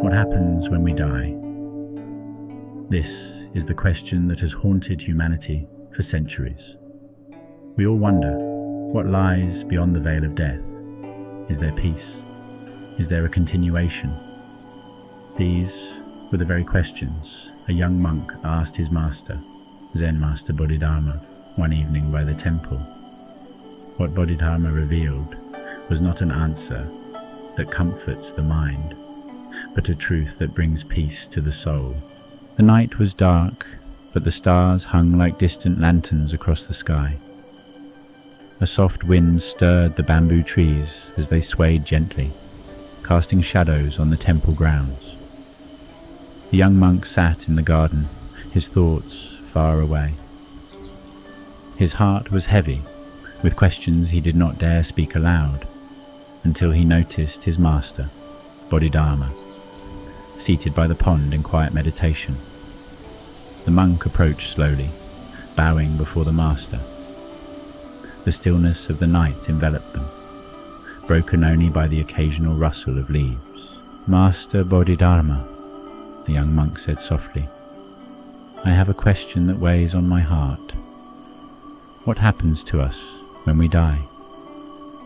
What happens when we die? This is the question that has haunted humanity for centuries. We all wonder, what lies beyond the veil of death? Is there peace? Is there a continuation? These were the very questions a young monk asked his master, Zen Master Bodhidharma, one evening by the temple. What Bodhidharma revealed was not an answer that comforts the mind, but a truth that brings peace to the soul. The night was dark, but the stars hung like distant lanterns across the sky. A soft wind stirred the bamboo trees as they swayed gently, casting shadows on the temple grounds. The young monk sat in the garden, his thoughts far away. His heart was heavy with questions he did not dare speak aloud, until he noticed his master, Bodhidharma, seated by the pond in quiet meditation. The monk approached slowly, bowing before the master. The stillness of the night enveloped them, broken only by the occasional rustle of leaves. "Master Bodhidharma," the young monk said softly, "I have a question that weighs on my heart. What happens to us when we die?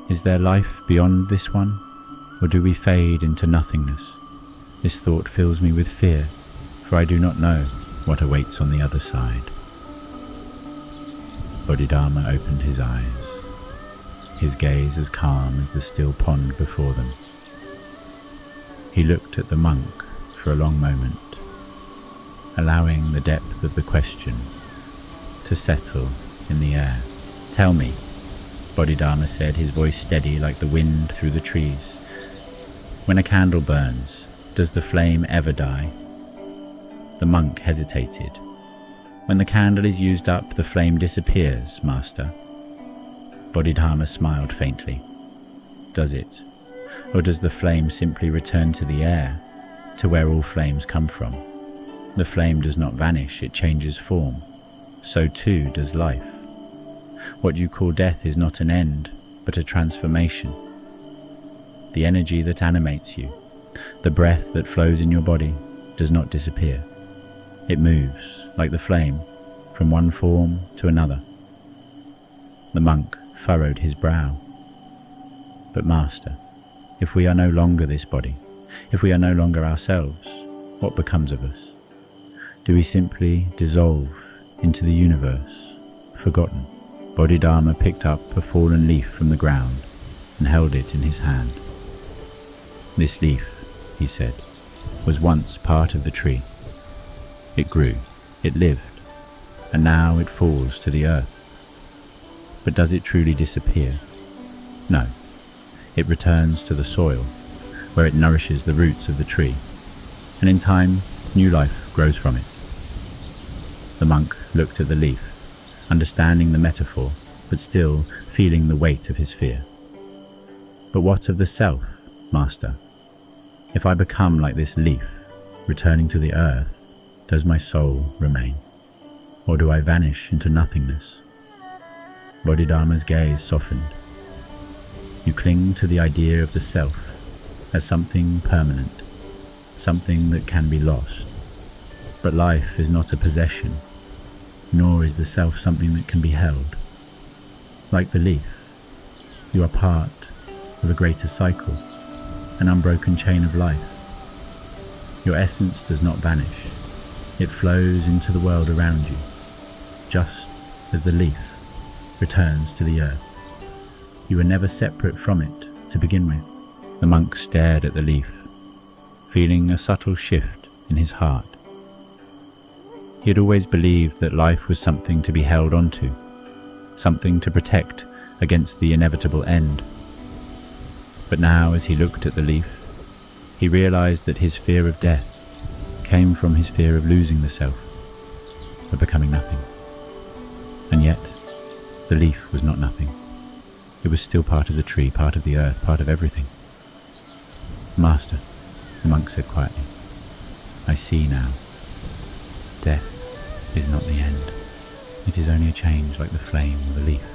Is there life beyond this one, or do we fade into nothingness? This thought fills me with fear, for I do not know what awaits on the other side." Bodhidharma opened his eyes, his gaze as calm as the still pond before them. He looked at the monk for a long moment, allowing the depth of the question to settle in the air. "Tell me," Bodhidharma said, his voice steady like the wind through the trees. "When a candle burns, does the flame ever die?" The monk hesitated. "When the candle is used up, the flame disappears, Master." Bodhidharma smiled faintly. "Does it? Or does the flame simply return to the air, to where all flames come from? The flame does not vanish, it changes form. So too does life. What you call death is not an end, but a transformation. The energy that animates you, the breath that flows in your body, does not disappear. It moves, like the flame, from one form to another." The monk furrowed his brow. "But Master, if we are no longer this body, if we are no longer ourselves, what becomes of us? Do we simply dissolve into the universe, forgotten?" Bodhidharma picked up a fallen leaf from the ground and held it in his hand. "This leaf," he said, "was once part of the tree. It grew, it lived, and now it falls to the earth. But does it truly disappear? No. It returns to the soil, where it nourishes the roots of the tree, and in time, new life grows from it." The monk looked at the leaf, understanding the metaphor, but still feeling the weight of his fear. "But what of the self, Master? If I become like this leaf, returning to the earth, does my soul remain? Or do I vanish into nothingness?" Bodhidharma's gaze softened. "You cling to the idea of the self as something permanent, something that can be lost. But life is not a possession, nor is the self something that can be held. Like the leaf, you are part of a greater cycle, an unbroken chain of life. Your essence does not vanish. It flows into the world around you, just as the leaf returns to the earth. You are never separate from it to begin with." The monk stared at the leaf, feeling a subtle shift in his heart. He had always believed that life was something to be held onto, something to protect against the inevitable end. But now, as he looked at the leaf, he realized that his fear of death came from his fear of losing the self, of becoming nothing. And yet, the leaf was not nothing. It was still part of the tree, part of the earth, part of everything. "Master," the monk said quietly, "I see now. Death is not the end. It is only a change like the flame or the leaf.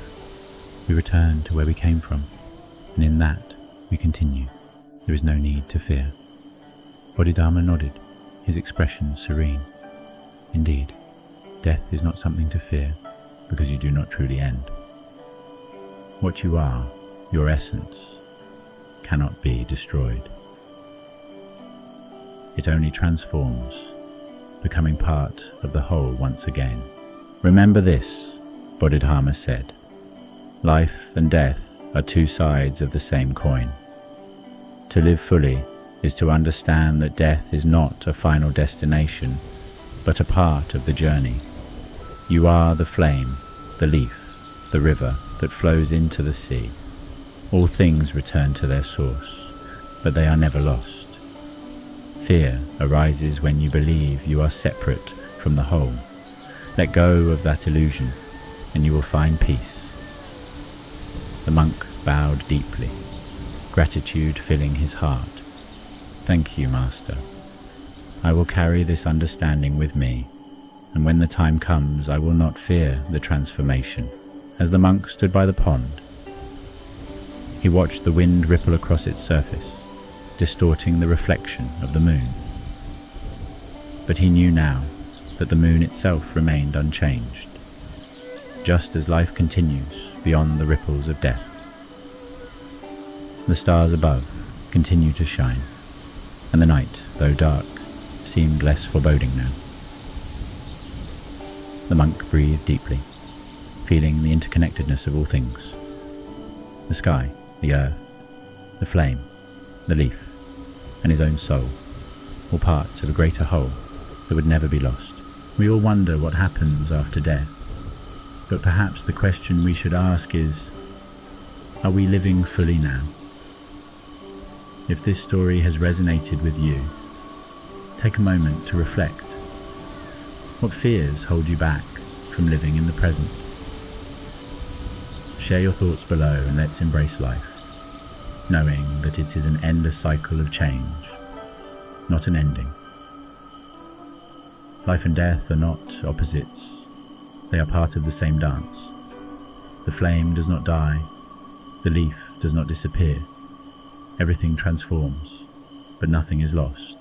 We return to where we came from, and in that we continue. There is no need to fear." Bodhidharma nodded, his expression serene. Indeed, death is not something to fear, because you do not truly end. What you are, your essence, cannot be destroyed. It only transforms, becoming part of the whole once again. Remember this, Bodhidharma said. Life and death are two sides of the same coin. To live fully is to understand that death is not a final destination, but a part of the journey. You are the flame, the leaf, the river that flows into the sea. All things return to their source, but they are never lost. Fear arises when you believe you are separate from the whole. Let go of that illusion, and you will find peace. The monk bowed deeply, gratitude filling his heart. Thank you, Master. I will carry this understanding with me, and when the time comes, I will not fear the transformation. As the monk stood by the pond, he watched the wind ripple across its surface, distorting the reflection of the moon. But he knew now that the moon itself remained unchanged, just as life continues beyond the ripples of death. The stars above continued to shine, and the night, though dark, seemed less foreboding now. The monk breathed deeply, feeling the interconnectedness of all things. The sky, the earth, the flame, the leaf, and his own soul, all parts of a greater whole that would never be lost. We all wonder what happens after death, but perhaps the question we should ask is, are we living fully now? If this story has resonated with you, take a moment to reflect. What fears hold you back from living in the present? Share your thoughts below and let's embrace life, knowing that it is an endless cycle of change, not an ending. Life and death are not opposites, they are part of the same dance. The flame does not die, the leaf does not disappear. Everything transforms, but nothing is lost.